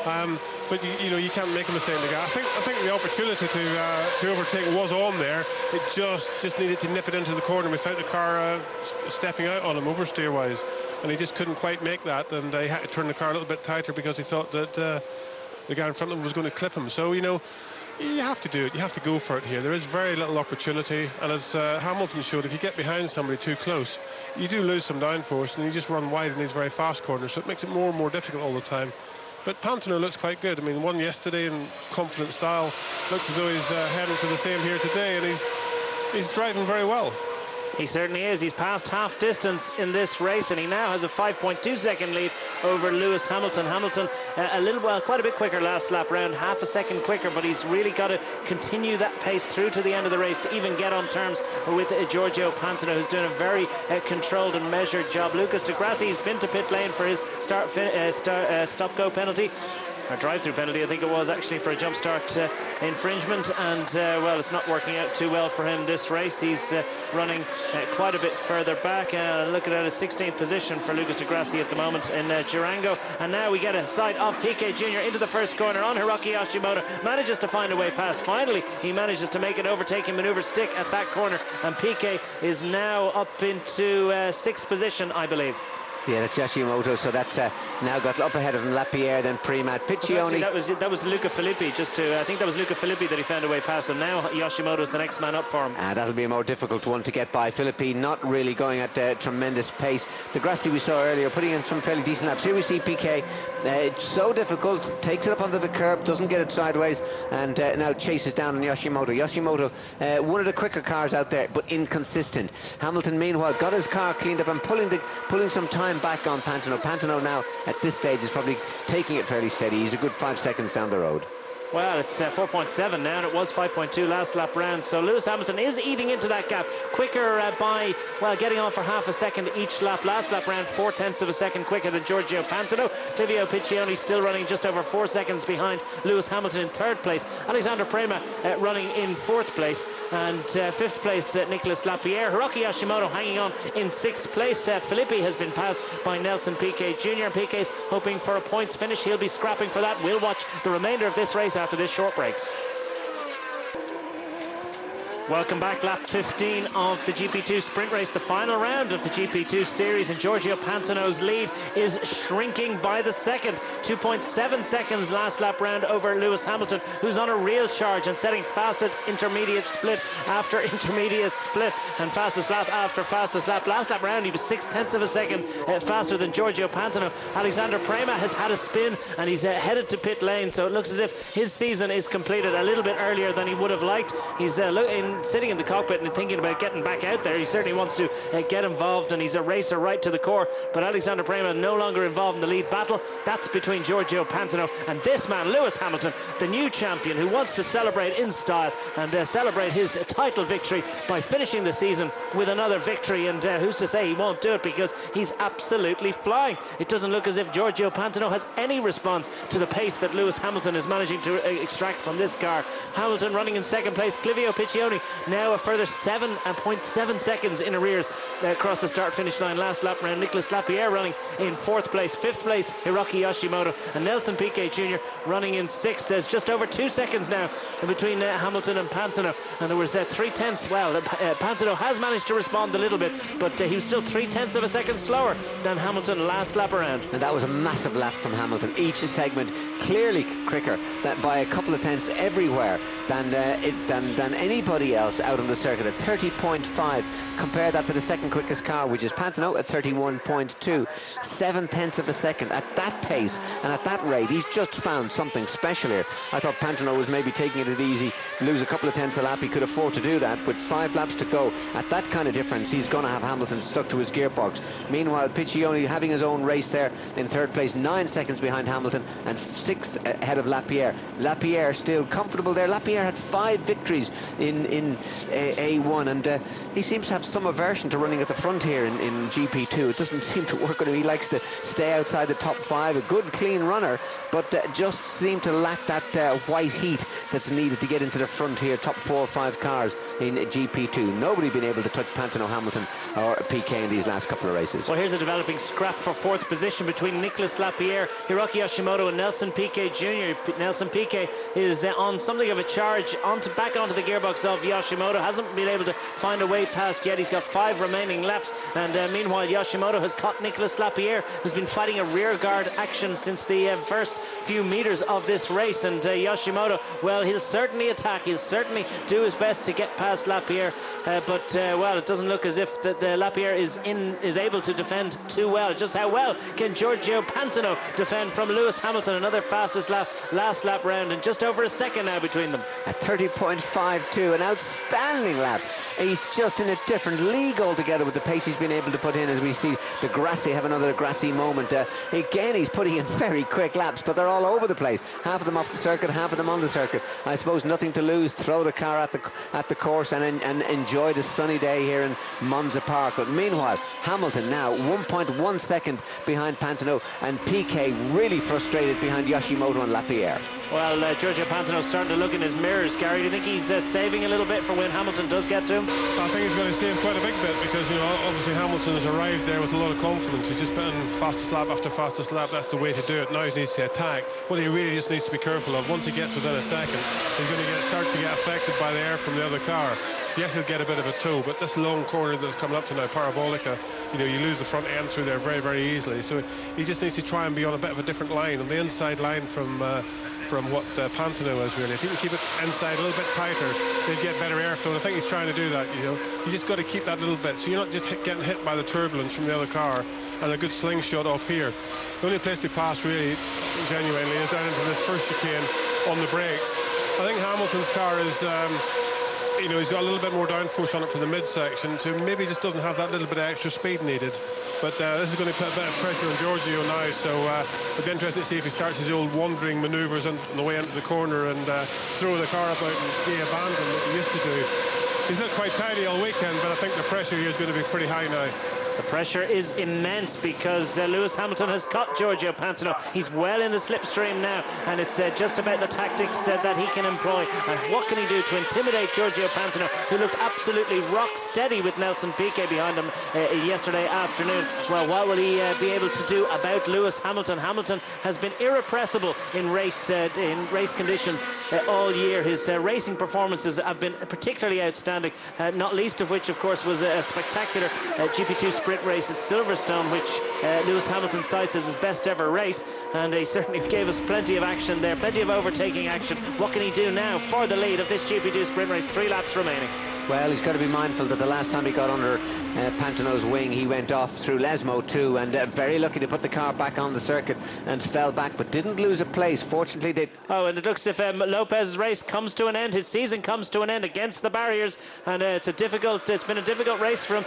But you can't make a mistake in the guy. I think the opportunity to overtake was on there. It just needed to nip it into the corner without the car stepping out on him oversteer wise, and he just couldn't quite make that. And he had to turn the car a little bit tighter because he thought that the guy in front of him was going to clip him. So you have to do it. You have to go for it here. There is very little opportunity, and as Hamilton showed, if you get behind somebody too close, you do lose some downforce, and you just run wide in these very fast corners. So it makes it more and more difficult all the time. But Pantano looks quite good. I mean, won yesterday in confident style. Looks as though he's heading for the same here today, and he's driving very well. He certainly is. He's passed half distance in this race, and he now has a 5.2 second lead over Lewis Hamilton. Hamilton quite a bit quicker last lap round, half a second quicker, but he's really got to continue that pace through to the end of the race to even get on terms with Giorgio Pantano, who's doing a very controlled and measured job. Lucas Di Grassi has been to pit lane for his stop-go penalty. A drive-through penalty, I think it was, actually, for a jump start infringement, and well, it's not working out too well for him this race. He's running quite a bit further back. Looking at a 16th position for Lucas Di Grassi at the moment in Durango, and now we get a sight of Piquet Jr. into the first corner on Hiroki Yoshimoto. Manages to find a way past. Finally, he manages to make an overtaking maneuver stick at that corner, and Piquet is now up into 6th position, I believe. Yeah, that's Yoshimoto, so that's now got up ahead of him, Lapierre, then Prima, Piccioni. That was Luca Filippi, I think that was Luca Filippi that he found a way past him. Now Yoshimoto's the next man up for him. That'll be a more difficult one to get by. Filippi not really going at tremendous pace. Di Grassi we saw earlier putting in some fairly decent laps. Here we see Piquet, it's so difficult, takes it up onto the curb, doesn't get it sideways, and now chases down on Yoshimoto. Yoshimoto, one of the quicker cars out there, but inconsistent. Hamilton, meanwhile, got his car cleaned up and pulling some time back on Pantano. Pantano now at this stage is probably taking it fairly steady. He's a good 5 seconds down the road. Well, it's 4.7 now, and it was 5.2 last lap round. So Lewis Hamilton is eating into that gap quicker by, well, getting on for half a second each lap. Last lap round, 0.4 of a second quicker than Giorgio Pantano. Clivio Piccioni still running just over 4 seconds behind Lewis Hamilton in third place. Alexander Prema running in fourth place, and fifth place Nicolas Lapierre. Hiroki Hashimoto hanging on in sixth place. Filippi has been passed by Nelson Piquet Jr. Piquet's hoping for a points finish. He'll be scrapping for that. We'll watch the remainder of this race after this short break. Welcome back, lap 15 of the GP2 sprint race, the final round of the GP2 series, and Giorgio Pantano's lead is shrinking by the second. 2.7 seconds last lap round over Lewis Hamilton, who's on a real charge and setting fastest intermediate split after intermediate split and fastest lap after fastest lap. Last lap round he was 0.6 of a second faster than Giorgio Pantano. Alexander Prema has had a spin and he's headed to pit lane, so it looks as if his season is completed a little bit earlier than he would have liked. He's sitting in the cockpit and thinking about getting back out there. He certainly wants to get involved, and he's a racer right to the core. But Alexander Prema no longer involved in the lead battle. That's between Giorgio Pantano and this man, Lewis Hamilton, the new champion, who wants to celebrate in style and celebrate his title victory by finishing the season with another victory. And who's to say he won't do it, because he's absolutely flying. It doesn't look as if Giorgio Pantano has any response to the pace that Lewis Hamilton is managing to extract from this car. Hamilton running in second place. Clivio Piccioni now a further 7.7 seconds in arrears across the start-finish line last lap round. Nicolas Lapierre running in fourth place. Fifth place Hiroki Hashimoto, and Nelson Piquet Jr. running in sixth. There's just over 2 seconds now in between Hamilton and Pantano, and there was 0.3. Well, Pantano has managed to respond a little bit, but he was still 0.3 of a second slower than Hamilton last lap around. And that was a massive lap from Hamilton. Each segment clearly quicker, that by a couple of tenths everywhere than anybody else out on the circuit at 30.5. Compare that to the second quickest car, which is Pantano, at 31.2. 0.7 of a second. At that pace and at that rate, he's just found something special here. I thought Pantano was maybe taking it easy, lose a couple of tenths a lap. He could afford to do that. With 5 laps to go, at that kind of difference, he's going to have Hamilton stuck to his gearbox. Meanwhile, Piccioni having his own race there in third place, 9 seconds behind Hamilton and 6 ahead of Lapierre. Lapierre still comfortable there. Lapierre had 5 victories in A1, and he seems to have some aversion to running at the front here in GP2. It doesn't seem to work on him. He likes to stay outside the top 5, a good clean runner, but just seem to lack that white heat that's needed to get into the front here, top 4 or 5 cars in GP2. Nobody been able to touch Pantano, Hamilton or Piquet in these last couple of races. Well, here's a developing scrap for fourth position between Nicolas Lapierre, Hiroki Hashimoto and Nelson Piquet Jr. Nelson Piquet is on something of a charge back onto the gearbox of Yoshimoto. Hasn't been able to find a way past yet. He's got 5 remaining laps, and meanwhile Yoshimoto has caught Nicolas Lapierre, who's been fighting a rear guard action since the first few meters of this race. And Yoshimoto, well, he'll certainly attack, he'll certainly do his best to get past Lapierre, but well, it doesn't look as if the Lapierre is able to defend too well. Just how well can Giorgio Pantano defend from Lewis Hamilton? Another fastest lap last lap round, and just over a second now between them. At 30.52, an outstanding lap. He's just in a different league altogether with the pace he's been able to put in, as we see the Grassi have another Grassi moment. Again, he's putting in very quick laps, but they're all over the place. Half of them off the circuit, half of them on the circuit. I suppose nothing to lose. Throw the car at the course and enjoy the sunny day here in Monza Park. But meanwhile, Hamilton now 1.1 second behind Pantano, and Piquet really frustrated behind Yoshimoto and Lapierre. Well, Giorgio Pantano's starting to look in his mirrors. Gary, do you think he's saving a little bit for when Hamilton does get to him? I think he's going to save quite a big bit, because, you know, obviously Hamilton has arrived there with a lot of confidence. He's just been fastest lap after fastest lap. That's the way to do it. Now he needs to attack. What he really just needs to be careful of, once he gets within a second, he's going to start to get affected by the air from the other car. Yes, he'll get a bit of a tow, but this long corner that's coming up to now, Parabolica, you know, you lose the front end through there very, very easily. So he just needs to try and be on a bit of a different line, on the inside line from what Pantano is, really. If he can keep it inside a little bit tighter, he'll get better airflow. And I think he's trying to do that, you know. You just got to keep that little bit, so you're not just getting hit by the turbulence from the other car, and a good slingshot off here. The only place to pass, really, genuinely, is down into this first chicane on the brakes. I think Hamilton's car is you know, he's got a little bit more downforce on it for the midsection, so maybe just doesn't have that little bit of extra speed needed. But this is going to put a bit of pressure on Giorgio now, so it'll be interesting to see if he starts his old wandering manoeuvres on the way into the corner and throw the car about and de-abandon that he used to do. He's not quite tidy all weekend, but I think the pressure here is going to be pretty high now. The pressure is immense because Lewis Hamilton has caught Giorgio Pantano. He's well in the slipstream now, and it's just about the tactics that he can employ. And what can he do to intimidate Giorgio Pantano, who looked absolutely rock steady with Nelson Piquet behind him yesterday afternoon? Well, what will he be able to do about Lewis Hamilton? Hamilton has been irrepressible in race conditions all year. His racing performances have been particularly outstanding, not least of which, of course, was a spectacular GP2 sprint race at Silverstone, which Lewis Hamilton cites as his best ever race, and he certainly gave us plenty of action there, plenty of overtaking action. What can he do now for the lead of this GP2 sprint race? 3 laps remaining. Well, he's got to be mindful that the last time he got under Pantano's wing, he went off through Lesmo too, and very lucky to put the car back on the circuit and fell back, but didn't lose a place. Fortunately, they... Oh, and it looks as if Lopez's race comes to an end. His season comes to an end against the barriers, and it's been a difficult race for him.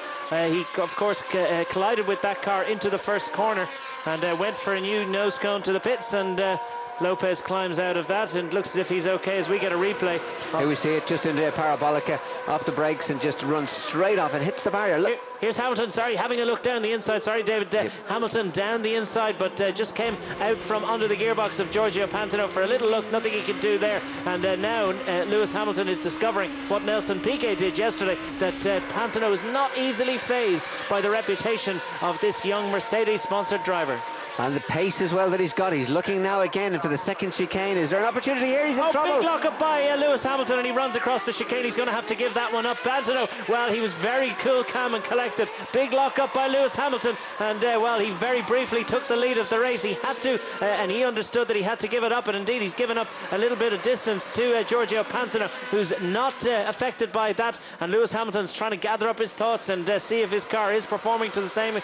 He, of course, collided with that car into the first corner and went for a new nose cone to the pits, and Lopez climbs out of that and looks as if he's okay as we get a replay. Here we see it just into a parabolica off the brakes and just runs straight off and hits the barrier. Look. Here's Hamilton, having a look down the inside. Sorry, David. Yep. Hamilton down the inside, but just came out from under the gearbox of Giorgio Pantano for a little look. Nothing he could do there. And now Lewis Hamilton is discovering what Nelson Piquet did yesterday, that Pantano is not easily fazed by the reputation of this young Mercedes-sponsored driver. And the pace as well that he's got. He's looking now again for the second chicane. Is there an opportunity here? He's in trouble. Big lock up by Lewis Hamilton, and he runs across the chicane. He's going to have to give that one up. Pantano, well, he was very cool, calm and collected. Big lock up by Lewis Hamilton, and well, he very briefly took the lead of the race. He had to, and he understood that he had to give it up, and indeed he's given up a little bit of distance to Giorgio Pantano, who's not affected by that. And Lewis Hamilton's trying to gather up his thoughts and see if his car is performing to the same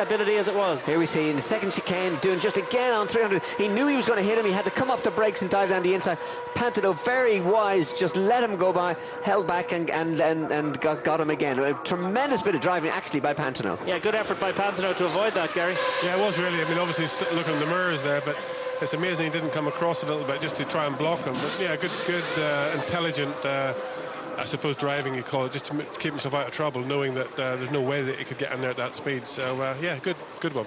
ability as it was. Here we see in the second chicane, doing just again on 300. He knew he was going to hit him. He had to come off the brakes and dive down the inside. Pantano, very wise, just let him go by, held back and got him again. A tremendous bit of driving actually by Pantano. Yeah, good effort by Pantano to avoid that, Gary. Yeah, it was really. I mean, obviously looking at the mirrors there, but it's amazing he didn't come across a little bit just to try and block him. But yeah, good, intelligent, I suppose, driving, you call it, just to keep himself out of trouble, knowing that there's no way that he could get in there at that speed. So yeah, good one.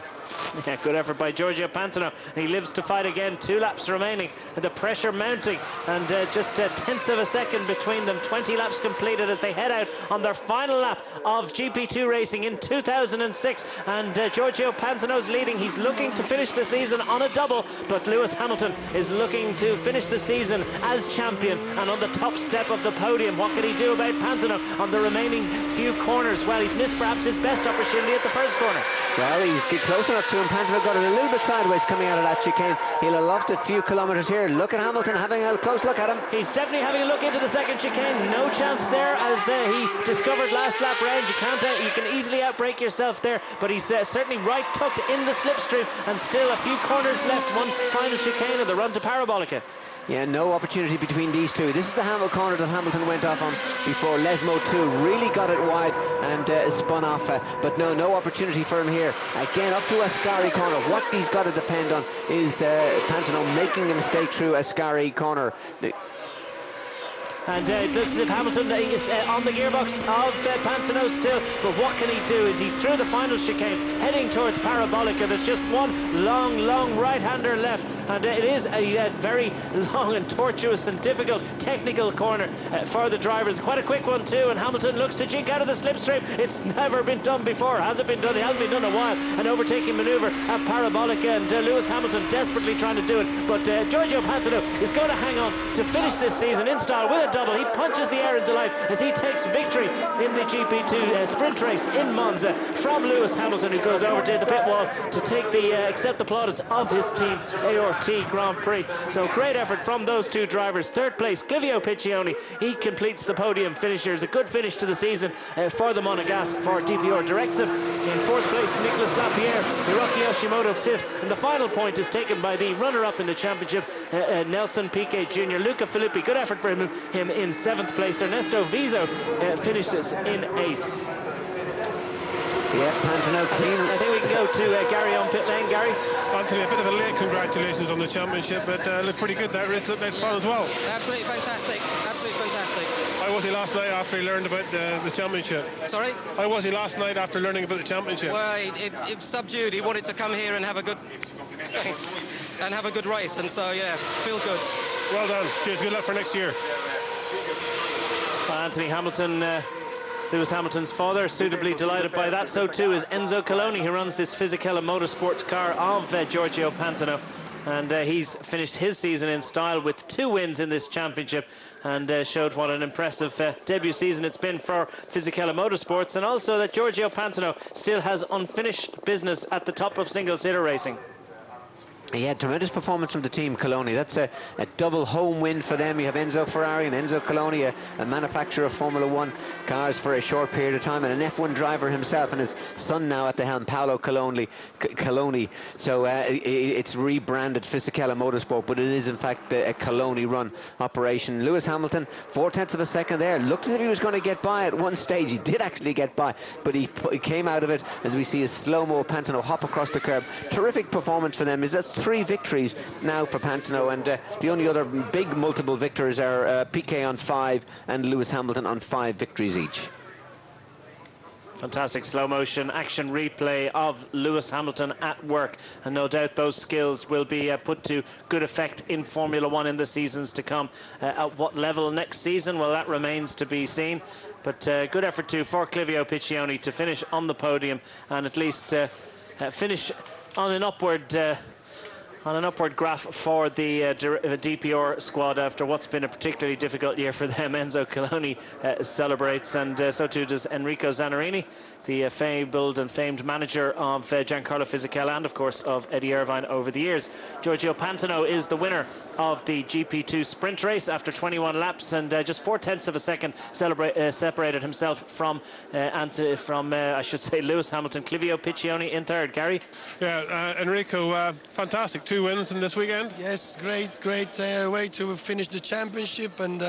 Yeah, good effort by Giorgio Pantano. He lives to fight again. 2 laps remaining, and the pressure mounting, and just tenths of a second between them. 20 laps completed as they head out on their final lap of GP2 racing in 2006, and Giorgio Pantano's leading. He's looking to finish the season on a double, but Lewis Hamilton is looking to finish the season as champion and on the top step of the podium. What can he do about Pantano on the remaining few corners? Well, he's missed perhaps his best opportunity at the first corner. Well, he's get close enough to him. Pantano got it a little bit sideways coming out of that chicane. He'll have lost a few kilometres here. Look at Hamilton having a close look at him. He's definitely having a look into the second chicane. No chance there, as he discovered last lap round. You can easily outbrake yourself there, but he's certainly right tucked in the slipstream, and still a few corners left. One final chicane of the run to Parabolica. Yeah, no opportunity between these two. This is the corner that Hamilton went off on before. Lesmo too really got it wide and spun off, but no opportunity for him here. Again, up to Ascari corner. What he's got to depend on is Pantano making a mistake through Ascari corner. And it looks as if Hamilton is on the gearbox of Pantano still. But what can he do? Is he's through the final chicane, heading towards Parabolica. There's just one long right-hander left. And it is a very long and tortuous and difficult technical corner for the drivers. Quite a quick one too. And Hamilton looks to jink out of the slipstream. It's never been done before. Has it been done? It hasn't been done in a while. An overtaking manoeuvre at Parabolica. And Lewis Hamilton desperately trying to do it. But Giorgio Pantano is going to hang on to finish this season in style with a double. He punches the air into life as he takes victory in the GP2 sprint race in Monza from Lewis Hamilton, who goes over to the pit wall to take accept the plaudits of his team, ART Grand Prix. So great effort from those two drivers. Third place, Clivio Piccioni. He completes the podium finishers. A good finish to the season for the Monegasque for DPR Directive. In fourth place, Nicolas Lapierre, Hiroki Yoshimoto fifth, and the final point is taken by the runner-up in the championship, Nelson Piquet Jr. Luca Filippi. Good effort for him him in 7th place. Ernesto Vizo finishes in 8th. Yeah, Pantano clean. I think we can go to Gary on pit lane. Gary? Anthony, a bit of a late congratulations on the championship, but looked pretty good. That race looked like fun as well. Absolutely fantastic. Absolutely fantastic. How was he last night after he learned about the championship? Sorry? How was he last night after learning about the championship? Well, it was subdued. He wanted to come here and have a good race, and so yeah, feel good. Well done. Cheers. Good luck for next year. Anthony Hamilton, Lewis Hamilton's father, suitably delighted by that. So too is Enzo Coloni, who runs this Fisichella Motorsport car of Giorgio Pantano. And he's finished his season in style with 2 wins in this championship, and showed what an impressive debut season it's been for Fisichella Motorsports, and also that Giorgio Pantano still has unfinished business at the top of single-seater racing. Yeah, tremendous performance from the team, Coloni. That's a double home win for them. You have Enzo Ferrari and Enzo Coloni, a manufacturer of Formula 1 cars for a short period of time, and an F1 driver himself, and his son now at the helm, Paolo Coloni. So it's rebranded Fisichella Motorsport, but it is in fact a Coloni-run operation. Lewis Hamilton, 0.4 of a second there. Looked as if he was going to get by at one stage. He did actually get by, but he came out of it as we see his slow-mo Pantano hop across the curb. Terrific performance for them. That's 3 victories now for Pantano, and the only other big multiple victors are Piquet on 5 and Lewis Hamilton on 5 victories each. Fantastic slow motion action replay of Lewis Hamilton at work, and no doubt those skills will be put to good effect in Formula 1 in the seasons to come. At what level next season, well, that remains to be seen, but good effort too for Clivio Piccioni to finish on the podium and at least finish on an upward graph for the DPR squad after what's been a particularly difficult year for them. Enzo Coloni celebrates, and so too does Enrico Zannarini, the fabled and famed manager of Giancarlo Fisichella and of course of Eddie Irvine over the years. Giorgio Pantano is the winner of the GP2 sprint race after 21 laps, and just 0.4 of a second separated himself from I should say Lewis Hamilton. Clivio Piccioni in 3rd. Gary? Yeah, Enrico, fantastic 2 wins in this weekend. Yes, great way to finish the championship, and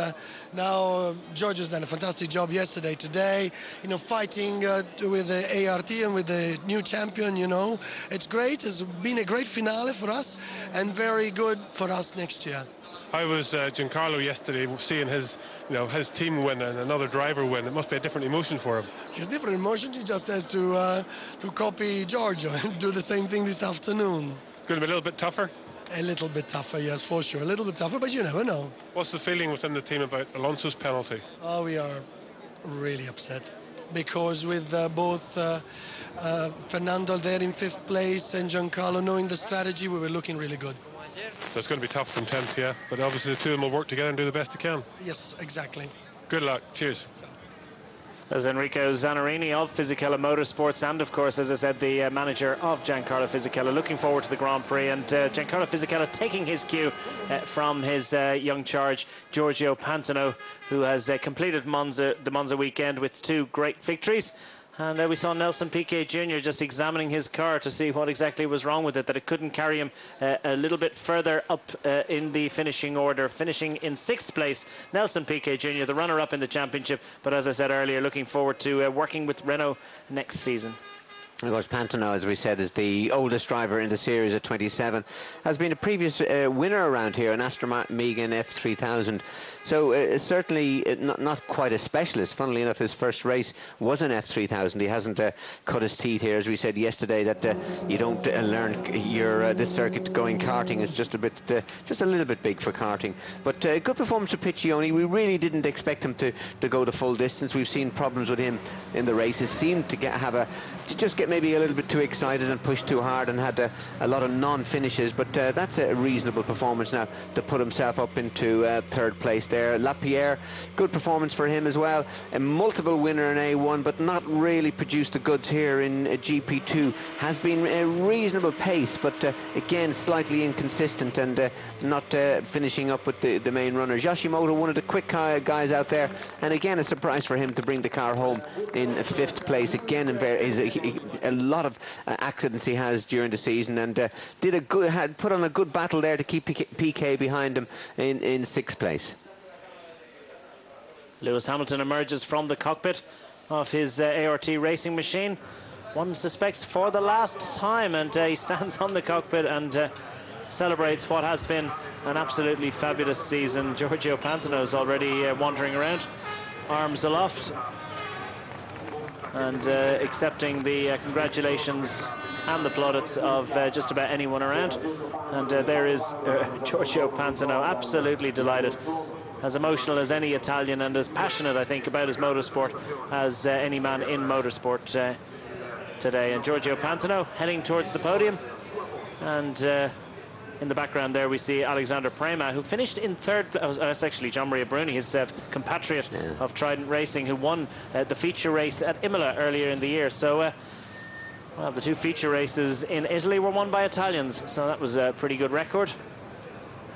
now Giorgio's done a fantastic job yesterday, today, fighting with the ART and with the new champion. It's great. It's been a great finale for us and very good for us next year. How was Giancarlo yesterday, seeing his team win and another driver win? It must be a different emotion for him. It's a different emotion. He just has to copy Giorgio and do the same thing this afternoon. Going to be a little bit tougher? A little bit tougher, yes, for sure. A little bit tougher, but you never know. What's the feeling within the team about Alonso's penalty? Oh, we are really upset, because with both Fernando there in 5th place and Giancarlo knowing the strategy, we were looking really good. So it's going to be tough from 10th, yeah, but obviously the 2 of them will work together and do the best they can. Yes, exactly. Good luck. Cheers. As Enrico Zannarini of Fisichella Motorsports, and of course, as I said, the manager of Giancarlo Fisichella, looking forward to the Grand Prix, and Giancarlo Fisichella taking his cue from his young charge Giorgio Pantano, who has completed the Monza weekend with 2 great victories. And we saw Nelson Piquet Jr. just examining his car to see what exactly was wrong with it, that it couldn't carry him a little bit further up in the finishing order, finishing in 6th place. Nelson Piquet Jr., the runner-up in the championship, but as I said earlier, looking forward to working with Renault next season. Of course, Pantano, as we said, is the oldest driver in the series at 27. Has been a previous winner around here, an Aston Martin Megan F3000. So certainly not quite a specialist. Funnily enough, his first race was an F3000. He hasn't cut his teeth here, as we said yesterday, that you don't learn this circuit going karting. Is just a little bit big for karting. But good performance of Piccioni. We really didn't expect him to go the full distance. We've seen problems with him in the races. Seemed to get maybe a little bit too excited and pushed too hard and had a lot of non-finishes, but that's a reasonable performance now to put himself up into 3rd place there. Lapierre, good performance for him as well, a multiple winner in A1, but not really produced the goods here in GP2. Has been a reasonable pace, but again slightly inconsistent and not finishing up with the main runners. Yoshimoto, one of the quick guys out there, and again a surprise for him to bring the car home in 5th place. Again, a lot of accidents he has during the season, and had put on a good battle there to keep PK behind him in 6th place. Lewis Hamilton emerges from the cockpit of his ART racing machine, one suspects for the last time, and he stands on the cockpit and celebrates what has been an absolutely fabulous season. Giorgio Pantano is already wandering around, arms aloft, and accepting the congratulations and the plaudits of just about anyone around. And there is Giorgio Pantano, absolutely delighted, as emotional as any Italian, and as passionate, I think, about his motorsport as any man in motorsport today. And Giorgio Pantano heading towards the podium, and in the background there we see Alexander Prema, who finished in third. That's actually Jean-Maria Bruni, his compatriot of Trident Racing, who won the feature race at Imola earlier in the year. So well, the two feature races in Italy were won by Italians, so that was a pretty good record.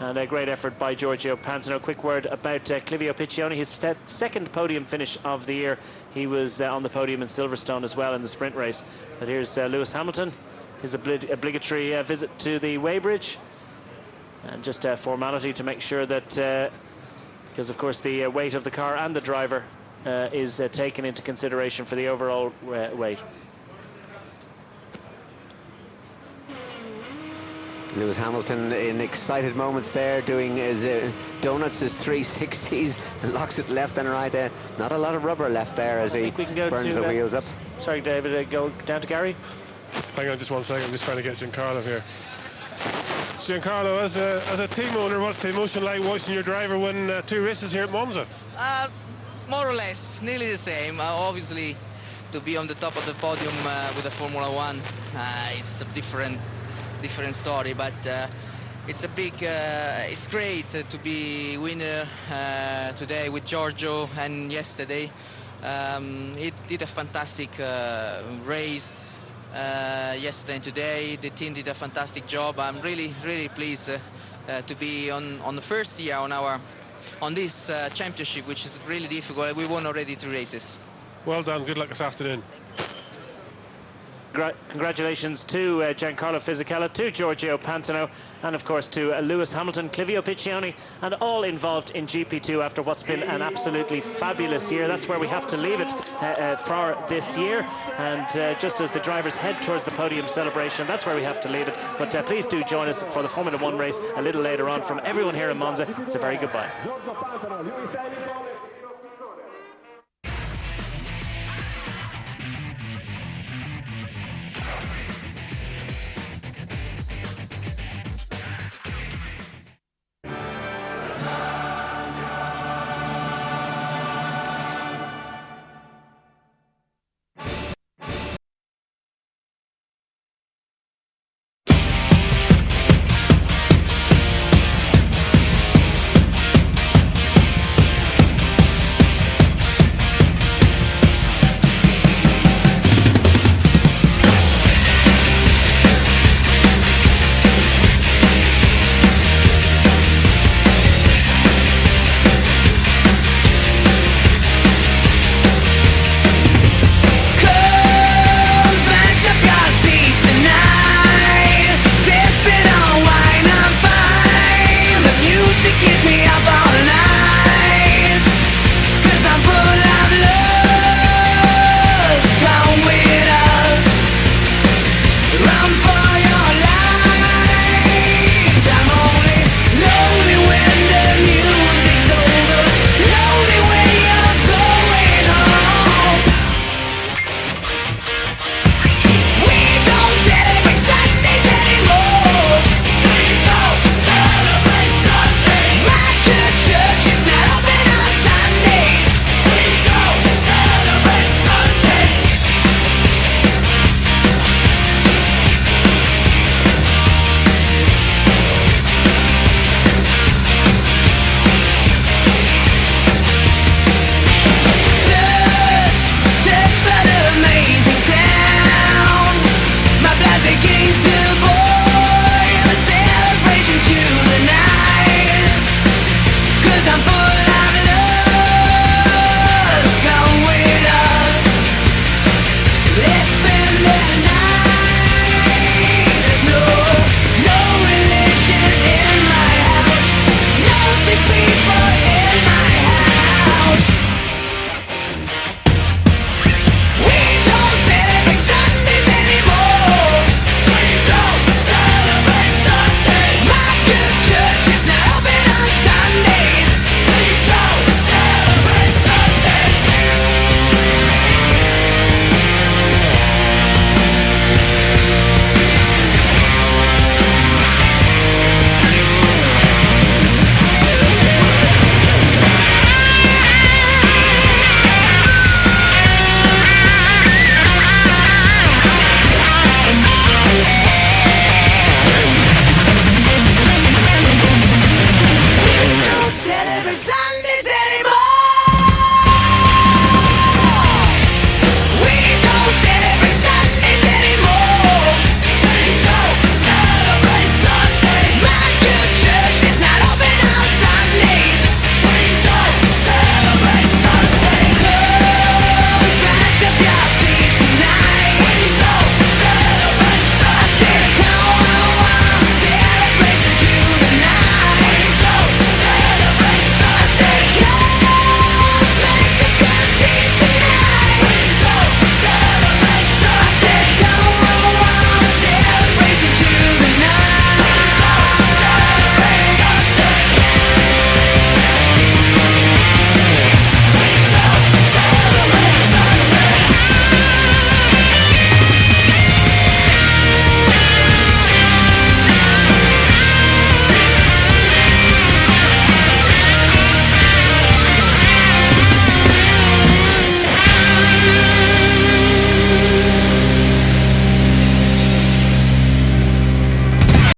And a great effort by Giorgio Pantano. Quick word about Clivio Piccioni, his second podium finish of the year. He was on the podium in Silverstone as well in the sprint race. But here's Lewis Hamilton, his obligatory visit to the weighbridge. And just a formality to make sure that, because of course the weight of the car and the driver is taken into consideration for the overall weight. Lewis Hamilton in excited moments there, doing his donuts, his 360s, locks it left and right. Not a lot of rubber left there as he burns the wheels up. Sorry, David, go down to Gary. Hang on just 1 second, I'm just trying to get Giancarlo here. Giancarlo, as a team owner, what's the emotion like watching your driver win 2 races here at Monza? More or less, nearly the same. Obviously, to be on the top of the podium with the Formula One, it's a different story, but it's a big, it's great to be winner today with Giorgio, and yesterday he did a fantastic race yesterday and today. The team did a fantastic job. I'm really pleased to be on the first year on this championship, which is really difficult. We won already 2 races. Well done, good luck this afternoon. Congratulations to Giancarlo Fisichella, to Giorgio Pantano, and of course to Lewis Hamilton, Clivio Piccioni, and all involved in GP2 after what's been an absolutely fabulous year. That's where we have to leave it for this year, and just as the drivers head towards the podium celebration, that's where we have to leave it. But please do join us for the Formula One race a little later on. From everyone here in Monza, it's a very goodbye.